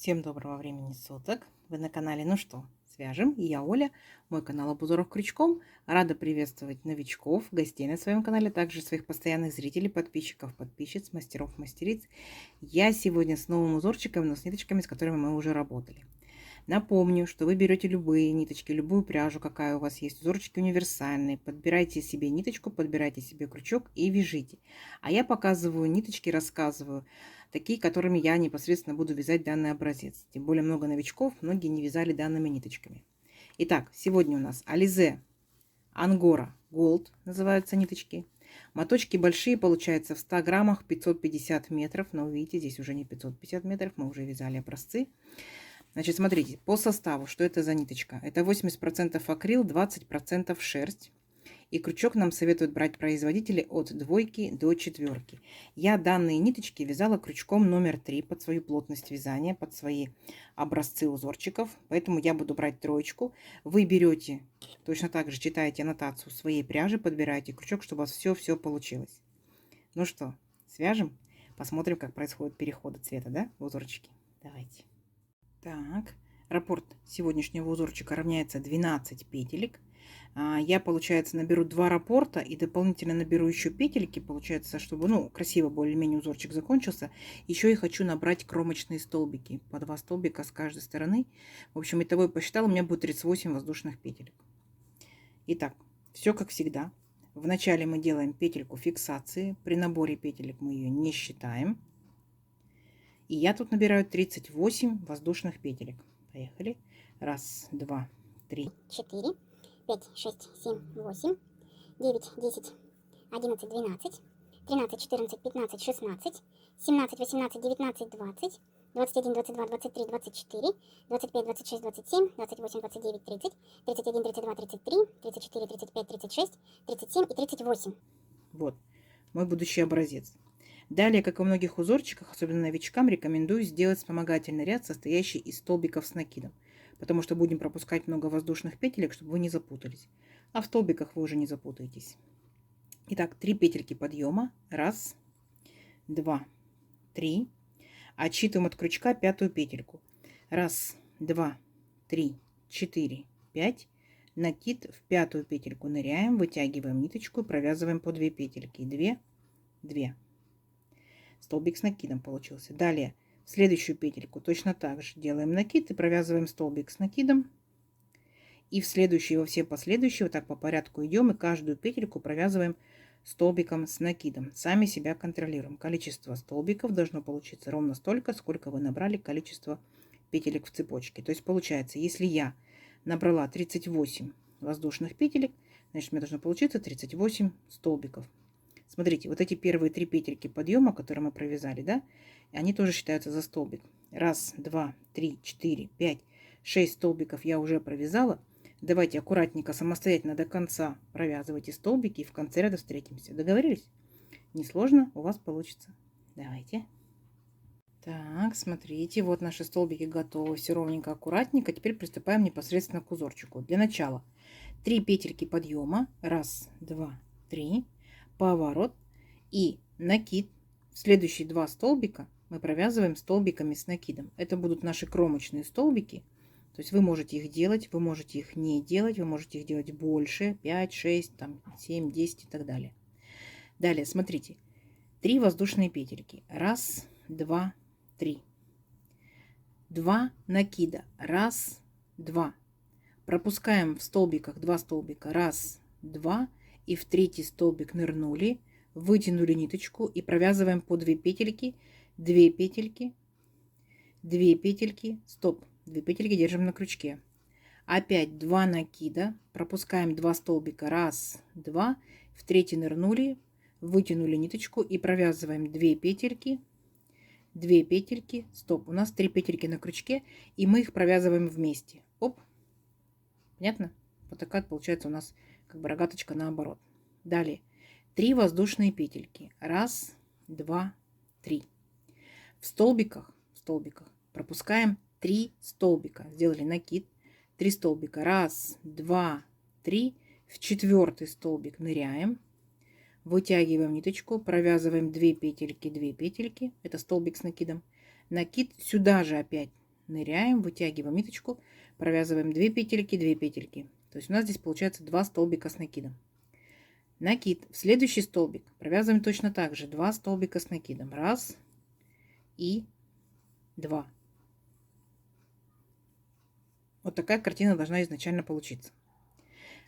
Всем доброго времени суток. Вы на канале «Ну что, свяжем?» И я Оля, мой канал об узорах крючком. Рада приветствовать новичков, гостей на своем канале, также своих постоянных зрителей, подписчиков, подписчиц, мастеров, мастериц. Я сегодня с новым узорчиком, но с ниточками, с которыми мы уже работали. Напомню, что вы берете любые ниточки, любую пряжу, какая у вас есть. Узорчики универсальные. Подбирайте себе ниточку, подбирайте себе крючок и вяжите. А я показываю ниточки, рассказываю, такие, которыми я непосредственно буду вязать данный образец. Тем более много новичков, многие не вязали данными ниточками. Итак, сегодня у нас Alize Angora Gold называются ниточки. Моточки большие, получается в 100 граммах 550 метров. Но вы видите, здесь уже не 550 метров, мы уже вязали образцы. Значит, смотрите, по составу, что это за ниточка? Это 80% акрил, 20% шерсть. И крючок нам советуют брать производители от 2 до 4. Я данные ниточки вязала крючком номер 3 под свою плотность вязания, под свои образцы узорчиков. Поэтому я буду брать 3. Вы берете, точно так же читаете аннотацию своей пряжи, подбираете крючок, чтобы у вас все получилось. Ну что, свяжем? Посмотрим, как происходит переход цвета, да, в узорчики. Давайте. Так, раппорт сегодняшнего узорчика равняется 12 петелек. Я, получается, наберу 2 раппорта и дополнительно наберу еще петельки, получается, чтобы, ну, красиво более-менее узорчик закончился. Еще я хочу набрать кромочные столбики, по 2 столбика с каждой стороны. В общем, итого я посчитала, у меня будет 38 воздушных петелек. Итак, все как всегда. Вначале мы делаем петельку фиксации. При наборе петелек мы ее не считаем. И я тут набираю 38 воздушных петелек. Поехали. 1, 2, 3, 4, 5, 6, 7, 8, 9, 10, 11, 12, 13, 14, 15, 16, 17, 18, 19, 20, 21, 22, 23, 24, 25, 26, 27, 28, 29, 30, 31, 32, 33, 34, 35, 36, 37 и 38. Вот мой будущий образец. Далее, как и у многих узорчиках, особенно новичкам, рекомендую сделать вспомогательный ряд, состоящий из столбиков с накидом. Потому что будем пропускать много воздушных петелек, чтобы вы не запутались. А в столбиках вы уже не запутаетесь. Итак, 3 петельки подъема. 1, 2, 3. Отсчитываем от крючка 5-ю петельку. 1, 2, 3, 4, 5. Накид в 5-ю петельку ныряем, вытягиваем ниточку и провязываем по 2 петельки. 2, 2. Столбик с накидом получился. Далее в следующую петельку точно так же делаем накид и провязываем столбик с накидом. И в следующую, во все последующие, вот так по порядку идем и каждую петельку провязываем столбиком с накидом. Сами себя контролируем. Количество столбиков должно получиться ровно столько, сколько вы набрали количество петелек в цепочке. То есть получается, если я набрала 38 воздушных петелек, значит, мне должно получиться 38 столбиков. Смотрите, вот эти первые 3 петельки подъема, которые мы провязали, да, они тоже считаются за столбик. 1, 2, 3, 4, 5, 6 столбиков я уже провязала. Давайте аккуратненько, самостоятельно до конца провязывайте столбики и в конце ряда встретимся. Договорились? Несложно, у вас получится. Давайте. Так, смотрите, вот наши столбики готовы. Все ровненько, аккуратненько. Теперь приступаем непосредственно к узорчику. Для начала 3 петельки подъема. 1, 2, 3. Поворот и накид. Следующие 2 столбика мы провязываем столбиками с накидом. Это будут наши кромочные столбики. То есть вы можете их делать, вы можете их не делать, вы можете их делать больше, 5, 6, там, 7, 10 и так далее. Далее, смотрите, 3 воздушные петельки. 1, 2, 3. 2 накида. 1, 2. Пропускаем в столбиках 2 столбика. 1, 2. И в 3-й столбик нырнули, вытянули ниточку и провязываем по 2 петельки, 2 петельки, 2 петельки, стоп, 2 петельки держим на крючке. Опять 2 накида, пропускаем 2 столбика, 1, 2, в 3-й нырнули, вытянули ниточку и провязываем 2 петельки, 2 петельки, стоп, у нас 3 петельки на крючке, и мы их провязываем вместе. Оп, понятно? Вот такая получается у нас как бы рогаточка наоборот. Далее 3 воздушные петельки. 1, 2, 3. В столбиках пропускаем 3 столбика. Сделали накид. 3 столбика. 1, 2, 3. В 4-й столбик ныряем. Вытягиваем ниточку. Провязываем 2 петельки, 2 петельки. Это столбик с накидом. Накид сюда же опять ныряем, вытягиваем ниточку, провязываем 2 петельки, 2 петельки. То есть у нас здесь получается 2 столбика с накидом. Накид. В следующий столбик провязываем точно так же 2 столбика с накидом. Раз и 2. Вот такая картина должна изначально получиться.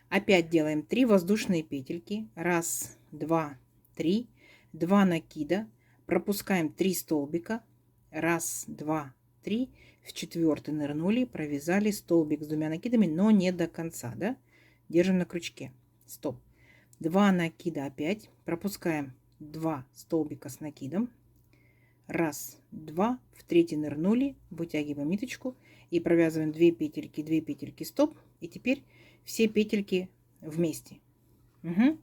Опять делаем 3 воздушные петельки. Раз, 2, 3. 2 накида. Пропускаем 3 столбика. Раз, 2, 3. В четвертый нырнули, провязали столбик с 2 накидами, но не до конца, да? Держим на крючке. Стоп. 2 накида опять. Пропускаем 2 столбика с накидом. Раз, 2. В третий нырнули, вытягиваем ниточку и провязываем 2 петельки, стоп. И теперь все петельки вместе. Угу.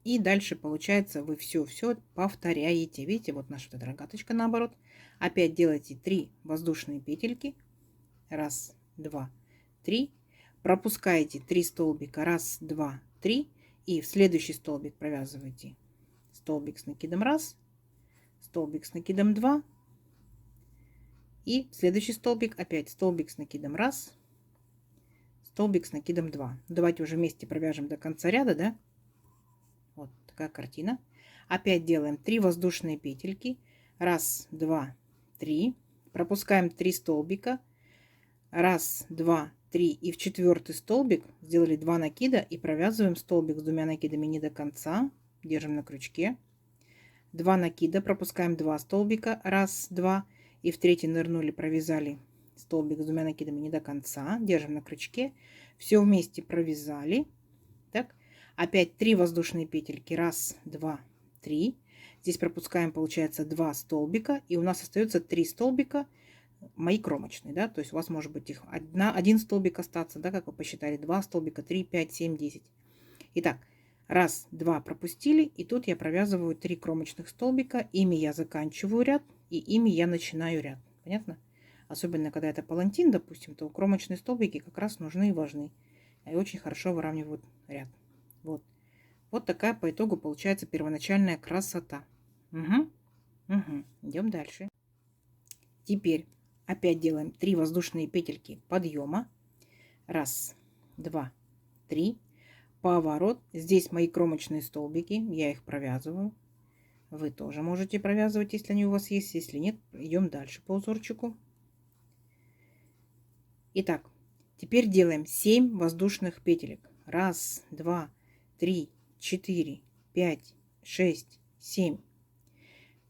И дальше получается вы все повторяете. Видите, вот наша вот эта рогаточка наоборот. Опять делаете 3 воздушные петельки. Раз, 2, 3. Пропускаете 3 столбика. Раз, 2, 3. И в следующий столбик провязываете столбик с накидом 1, столбик с накидом 2. И в следующий столбик опять столбик с накидом 1, столбик с накидом 2. Давайте уже вместе провяжем до конца ряда, да? Вот такая картина. Опять делаем 3 воздушные петельки. Раз, 2, 3. Пропускаем 3 столбика. Раз, 2, 3. И в четвертый столбик сделали 2 накида и провязываем столбик с 2 накидами не до конца. Держим на крючке. 2 накида, пропускаем 2 столбика. Раз, 2. И в третий нырнули, провязали столбик с 2 накидами не до конца. Держим на крючке. Все вместе провязали. Так. Опять 3 воздушные петельки. Раз, 2, 3. Здесь пропускаем, получается, 2 столбика. И у нас остается 3 столбика мои кромочные. Да? То есть у вас может быть их один столбик остаться, да, как вы посчитали. 2 столбика, 3, 5, 7, 10. Итак, раз, 2 пропустили. И тут я провязываю 3 кромочных столбика. Ими я заканчиваю ряд. И ими я начинаю ряд. Понятно? Особенно, когда это палантин, допустим, то кромочные столбики как раз нужны и важны. И очень хорошо выравнивают ряд. Вот. Вот такая по итогу получается первоначальная красота. Угу. Угу. Идем дальше. Теперь опять делаем 3 воздушные петельки подъема. Раз, 2, 3. Поворот. Здесь мои кромочные столбики. Я их провязываю. Вы тоже можете провязывать, если они у вас есть. Если нет, идем дальше по узорчику. Итак, теперь делаем 7 воздушных петелек. Раз, 2, 3, 4, 5, 6, 7.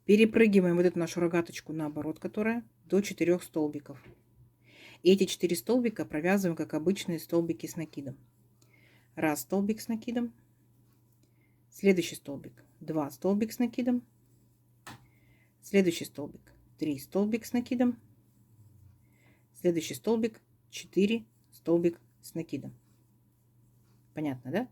Перепрыгиваем вот эту нашу рогаточку наоборот, которая до 4 столбиков. И эти 4 столбика провязываем, как обычные столбики с накидом. Раз столбик с накидом. Следующий столбик 2 столбик с накидом. Следующий столбик 3 столбик с накидом. Следующий столбик 4 столбик с накидом. Понятно, да?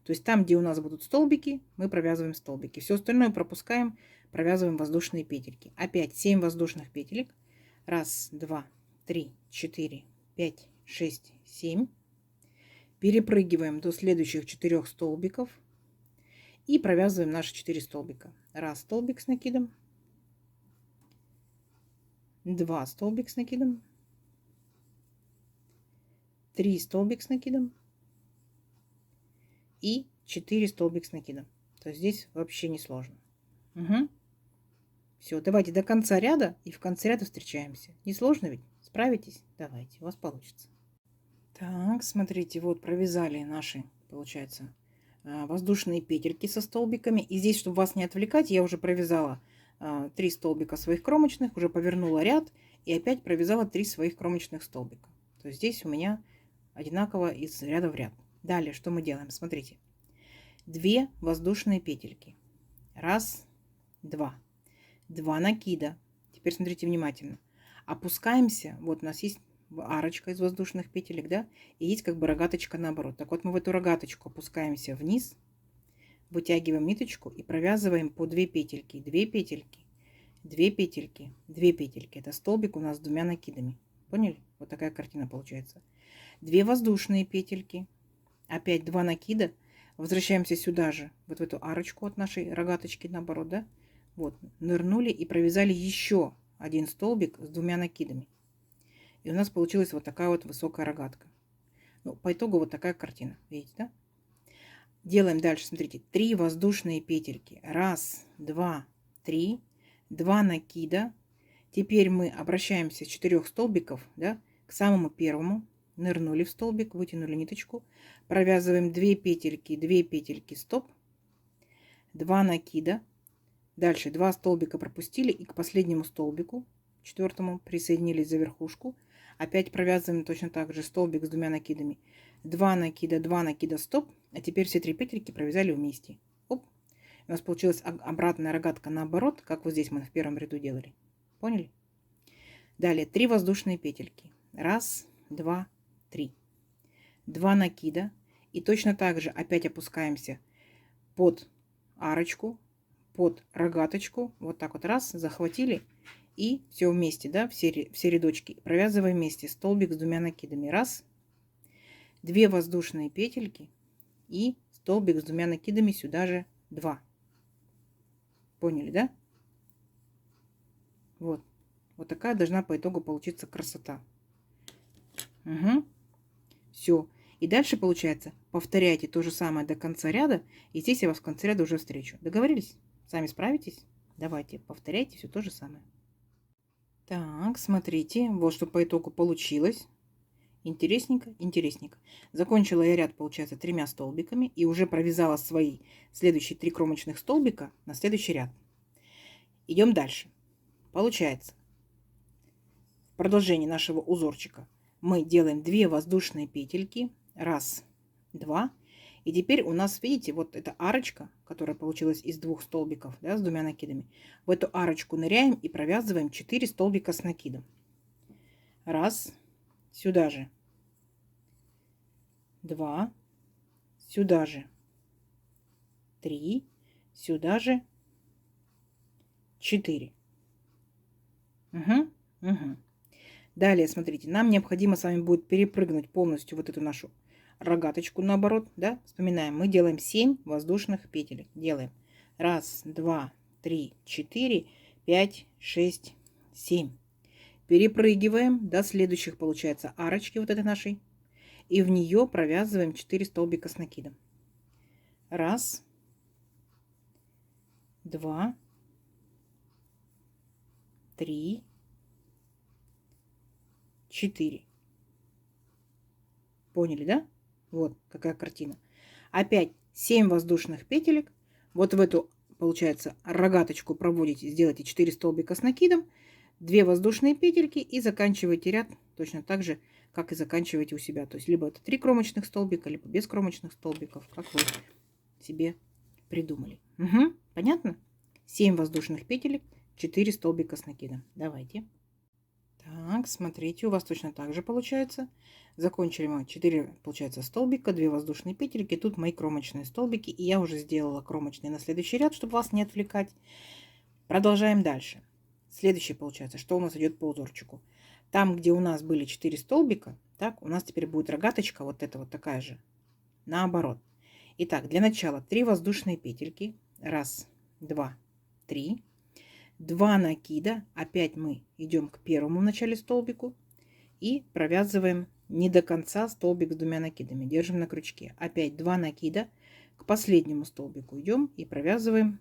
То есть там, где у нас будут столбики, мы провязываем столбики. Все остальное пропускаем, провязываем воздушные петельки. Опять 7 воздушных петелек. Раз, 2, 3, 4, 5, 6, 7. Перепрыгиваем до следующих 4 столбиков. И провязываем наши 4 столбика. Раз столбик с накидом. 2 столбик с накидом. 3 столбик с накидом. И 4 столбик с накидом. То есть здесь вообще не сложно. Угу. Все, давайте до конца ряда и в конце ряда встречаемся. Не сложно ведь? Справитесь? Давайте, у вас получится. Так, смотрите, вот провязали наши, получается, воздушные петельки со столбиками. И здесь, чтобы вас не отвлекать, я уже провязала 3 столбика своих кромочных, уже повернула ряд и опять провязала 3 своих кромочных столбика. То есть здесь у меня одинаково из ряда в ряд. Далее, что мы делаем? Смотрите. 2 воздушные петельки. Раз, 2. 2 накида. Теперь смотрите внимательно. Опускаемся. Вот у нас есть арочка из воздушных петелек, да? И есть как бы рогаточка наоборот. Так вот мы в эту рогаточку опускаемся вниз, вытягиваем ниточку и провязываем по 2 петельки. 2 петельки, 2 петельки, 2 петельки. Это столбик у нас с 2 накидами. Поняли? Вот такая картина получается. 2 воздушные петельки. Опять 2 накида. Возвращаемся сюда же, вот в эту арочку от нашей рогаточки наоборот, да? Вот, нырнули и провязали еще один столбик с двумя накидами. И у нас получилась вот такая вот высокая рогатка. Ну, по итогу вот такая картина. Видите, да? Делаем дальше, смотрите, 3 воздушные петельки. 1, 2, 3. 2 накида. Теперь мы обращаемся с 4 столбиков, да, к самому первому. Нырнули в столбик, вытянули ниточку. Провязываем 2 петельки, стоп. 2 накида. Дальше 2 столбика пропустили и к последнему столбику, четвертому, присоединились за верхушку. Опять провязываем точно так же столбик с 2 накидами. 2 накида, стоп. А теперь все 3 петельки провязали вместе. Оп. У нас получилась обратная рогатка наоборот, как вот здесь мы в первом ряду делали. Поняли? Далее 3 воздушные петельки. 1, 2, 3. 2 накида. И точно так же опять опускаемся под арочку, под рогаточку. Вот так вот раз, захватили. И все вместе, да, все рядочки. Провязываем вместе столбик с 2 накидами. 1, 2 воздушные петельки и столбик с 2 накидами сюда же 2. Поняли, да? Вот. Вот такая должна по итогу получиться красота. Угу. Все. И дальше получается, повторяйте то же самое до конца ряда. И здесь я вас в конце ряда уже встречу. Договорились? Сами справитесь? Давайте, повторяйте все то же самое. Так, смотрите, вот что по итогу получилось. Интересненько, интересненько. Закончила я ряд, получается, 3 столбиками и уже провязала свои следующие 3 кромочных столбика на следующий ряд. Идем дальше. Получается, в продолжении нашего узорчика мы делаем 2 воздушные петельки. 1, 2. И теперь у нас, видите, вот эта арочка, которая получилась из 2 столбиков, да, с 2 накидами. В эту арочку ныряем и провязываем 4 столбика с накидом. 1, сюда же. 2, сюда же. 3, сюда же. 4. Угу. Далее, смотрите, нам необходимо с вами будет перепрыгнуть полностью вот эту нашу рогаточку наоборот, да? Вспоминаем, мы делаем 7 воздушных петелек. Делаем 1, 2, 3, 4, 5, 6, 7. Перепрыгиваем до следующих, получается, арочки вот этой нашей. И в нее провязываем 4 столбика с накидом. 1, 2, 3, 4. Поняли, да? Вот какая картина. Опять 7 воздушных петелек. Вот в эту, получается, рогаточку проводите, сделайте 4 столбика с накидом, 2 воздушные петельки и заканчиваете ряд точно так же, как и заканчиваете у себя. То есть либо это 3 кромочных столбика, либо без кромочных столбиков, как вы себе придумали. Угу. Понятно? 7 воздушных петелек, 4 столбика с накидом. Давайте. Так, смотрите, у вас точно так же получается. Закончили мы 4, получается, столбика, 2 воздушные петельки. Тут мои кромочные столбики. И я уже сделала кромочные на следующий ряд, чтобы вас не отвлекать. Продолжаем дальше. Следующее, получается, что у нас идет по узорчику. Там, где у нас были 4 столбика, так, у нас теперь будет рогаточка, вот эта вот такая же, наоборот. Итак, для начала 3 воздушные петельки. 1, 2, 3. 2 накида. Опять мы идем к первому в начале столбику и провязываем не до конца столбик с 2 накидами. Держим на крючке. Опять 2 накида. К последнему столбику идем и провязываем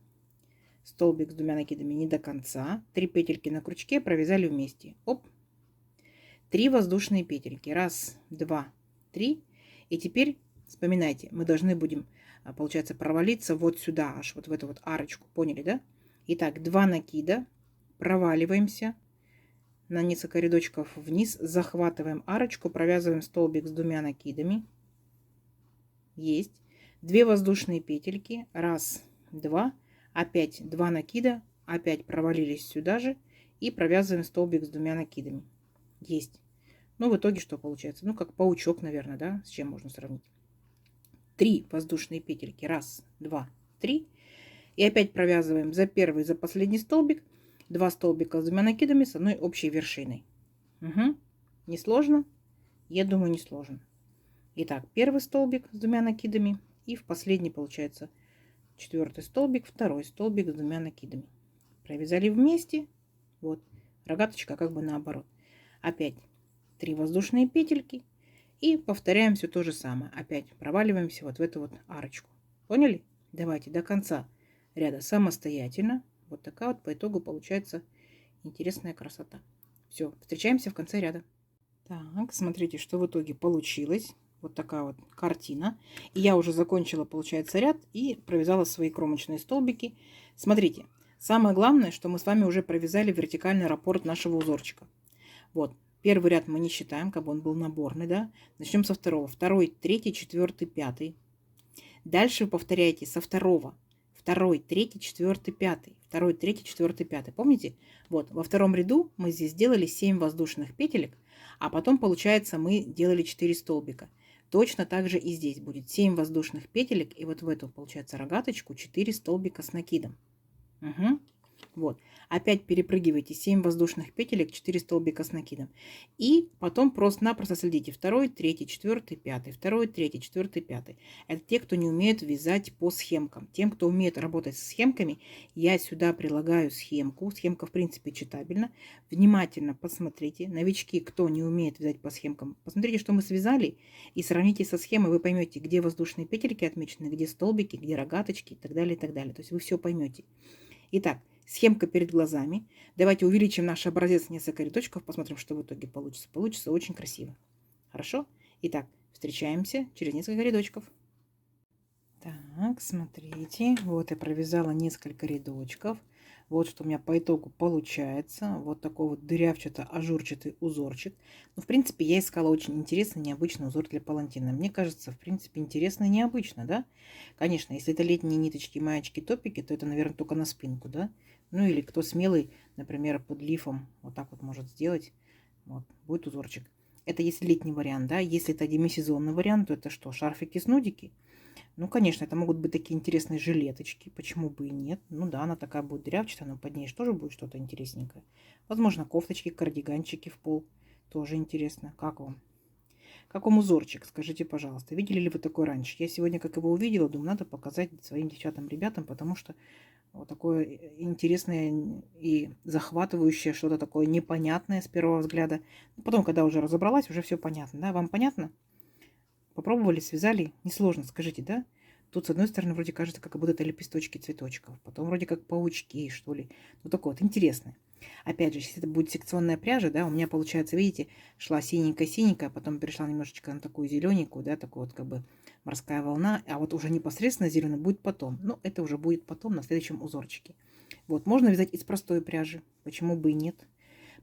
столбик с 2 накидами не до конца. 3 петельки на крючке провязали вместе. Оп. 3 воздушные петельки. 1, 2, 3. И теперь вспоминайте, мы должны будем, получается, провалиться вот сюда, аж вот в эту вот арочку. Поняли, да? Итак, 2 накида, проваливаемся на несколько рядочков вниз, захватываем арочку, провязываем столбик с 2 накидами. Есть. 2 воздушные петельки. 1, 2. Опять 2 накида, опять провалились сюда же и провязываем столбик с 2 накидами. Есть. Ну, в итоге что получается? Ну, как паучок, наверное, да? С чем можно сравнить? 3 воздушные петельки. 1, 2, 3. И опять провязываем за первый, за последний столбик 2 столбика с 2 накидами с одной общей вершиной. Угу. Не сложно? Я думаю, не сложно. Итак, первый столбик с 2 накидами и в последний, получается, 4 столбик, 2 столбик с 2 накидами. Провязали вместе. Вот. Рогаточка как бы наоборот. Опять 3 воздушные петельки. И повторяем все то же самое. Опять проваливаемся вот в эту вот арочку. Поняли? Давайте до конца ряда самостоятельно. Вот такая вот по итогу получается интересная красота. Все, встречаемся в конце ряда. Так, смотрите, что в итоге получилось. Вот такая вот картина. И я уже закончила, получается, ряд и провязала свои кромочные столбики. Смотрите, самое главное, что мы с вами уже провязали вертикальный раппорт нашего узорчика. Вот, первый ряд мы не считаем, как бы он был наборный, да. Начнем со второго. Второй, третий, четвертый, пятый. Дальше вы повторяете со второго. Второй, третий, четвертый, пятый. Второй, третий, четвертый, пятый. Помните? Вот, во втором ряду мы здесь сделали 7 воздушных петелек, а потом, получается, мы делали 4 столбика. Точно так же и здесь будет 7 воздушных петелек, и вот в эту, получается, рогаточку 4 столбика с накидом. Угу. Вот. Опять перепрыгивайте 7 воздушных петелек, 4 столбика с накидом. И потом просто-напросто следите. Второй, третий, четвертый, пятый. Второй, третий, четвертый, пятый. Это те, кто не умеет вязать по схемкам. Тем, кто умеет работать с схемками, я сюда прилагаю схемку. Схемка, в принципе, читабельна. Внимательно посмотрите. Новички, кто не умеет вязать по схемкам, посмотрите, что мы связали, и сравните со схемой. Вы поймете, где воздушные петельки отмечены, где столбики, где рогаточки и так далее, и так далее. То есть вы все поймете. Итак, схемка перед глазами. Давайте увеличим наш образец несколько рядочков, посмотрим, что в итоге получится. Получится очень красиво. Хорошо? Итак, встречаемся через несколько рядочков. Так, смотрите, вот я провязала несколько рядочков. Вот что у меня по итогу получается. Вот такой вот дырявчато-ажурчатый узорчик. Ну, в принципе, я искала очень интересный, необычный узор для палантина. Мне кажется, в принципе, интересно и необычно, да? Конечно, если это летние ниточки, маечки, топики, то это, наверное, только на спинку, да? Ну, или кто смелый, например, под лифом вот так вот может сделать. Вот, будет узорчик. Это если летний вариант, да? Если это демисезонный вариант, то это что, шарфики-снудики? Ну, конечно, это могут быть такие интересные жилеточки. Почему бы и нет? Ну да, она такая будет дырявчатая, но под ней тоже будет что-то интересненькое. Возможно, кофточки, кардиганчики в пол. Тоже интересно. Как вам? Как вам узорчик? Скажите, пожалуйста. Видели ли вы такой раньше? Я сегодня, как его увидела, думаю, надо показать своим девчатам, ребятам, потому что вот такое интересное и захватывающее, что-то такое непонятное с первого взгляда. Потом, когда уже разобралась, уже все понятно. Да, вам понятно? Попробовали, связали? Несложно, скажите, да? Тут, с одной стороны, вроде кажется, как будто это лепесточки цветочков. Потом вроде как паучки, что ли. Ну, такое вот интересное. Опять же, если это будет секционная пряжа, да, у меня получается, видите, шла синенькая-синенькая, потом перешла немножечко на такую зелененькую, да, такую вот как бы морская волна. А вот уже непосредственно зеленый будет потом. Ну, это уже будет потом на следующем узорчике. Вот, можно вязать из простой пряжи. Почему бы и нет?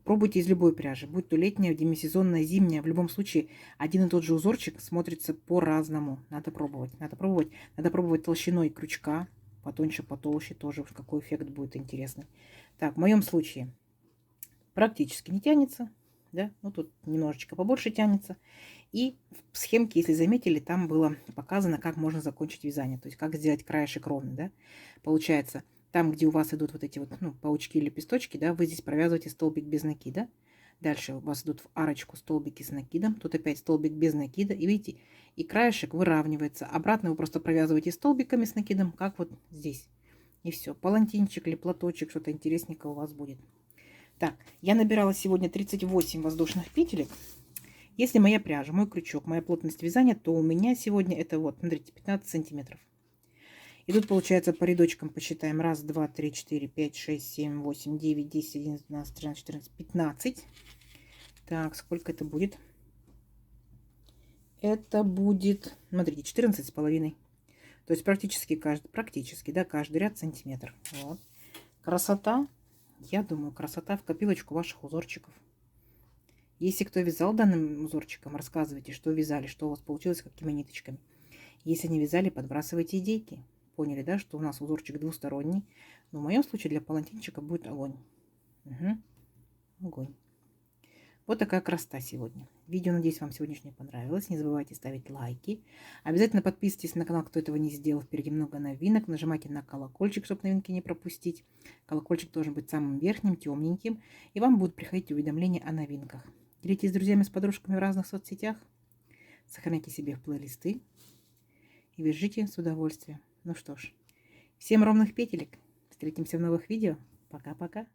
Пробуйте из любой пряжи, будь то летняя, демисезонная, зимняя. В любом случае, один и тот же узорчик смотрится по-разному. Надо пробовать. Надо пробовать. Надо пробовать толщиной крючка. Потоньше, потолще тоже. Какой эффект будет интересный. Так, в моем случае практически не тянется. Да? Ну, тут немножечко побольше тянется. И в схемке, если заметили, там было показано, как можно закончить вязание. То есть, как сделать краешек ровный. Да? Получается, там, где у вас идут вот эти вот паучки и лепесточки, да, вы здесь провязываете столбик без накида. Дальше у вас идут в арочку столбики с накидом. Тут опять столбик без накида. И видите, и краешек выравнивается. Обратно вы просто провязываете столбиками с накидом, как вот здесь. И все. Палантинчик или платочек, что-то интересненькое у вас будет. Так, я набирала сегодня 38 воздушных петелек. Если моя пряжа, мой крючок, моя плотность вязания, то у меня сегодня это вот, смотрите, 15 сантиметров. И тут получается по рядочкам посчитаем. 1, 2, 3, 4, 5, 6, 7, 8, 9, 10, 11, 12, 13, 14, 15. Так, сколько это будет? Это будет, смотрите, 14,5. То есть практически каждый ряд сантиметр. Вот. Красота. Я думаю, красота в копилочку ваших узорчиков. Если кто вязал данным узорчиком, рассказывайте, что вязали, что у вас получилось, какими ниточками. Если не вязали, подбрасывайте идейки. Поняли, да, что у нас узорчик двусторонний. Но в моем случае для палантинчика будет огонь. Угу. Огонь. Вот такая красота сегодня. Видео, надеюсь, вам сегодняшнее понравилось. Не забывайте ставить лайки. Обязательно подписывайтесь на канал, кто этого не сделал. Впереди много новинок. Нажимайте на колокольчик, чтобы новинки не пропустить. Колокольчик должен быть самым верхним, темненьким. И вам будут приходить уведомления о новинках. Делитесь с друзьями, с подружками в разных соцсетях. Сохраняйте себе в плейлисты. И вяжите с удовольствием. Ну что ж, всем ровных петелек. Встретимся в новых видео. Пока-пока.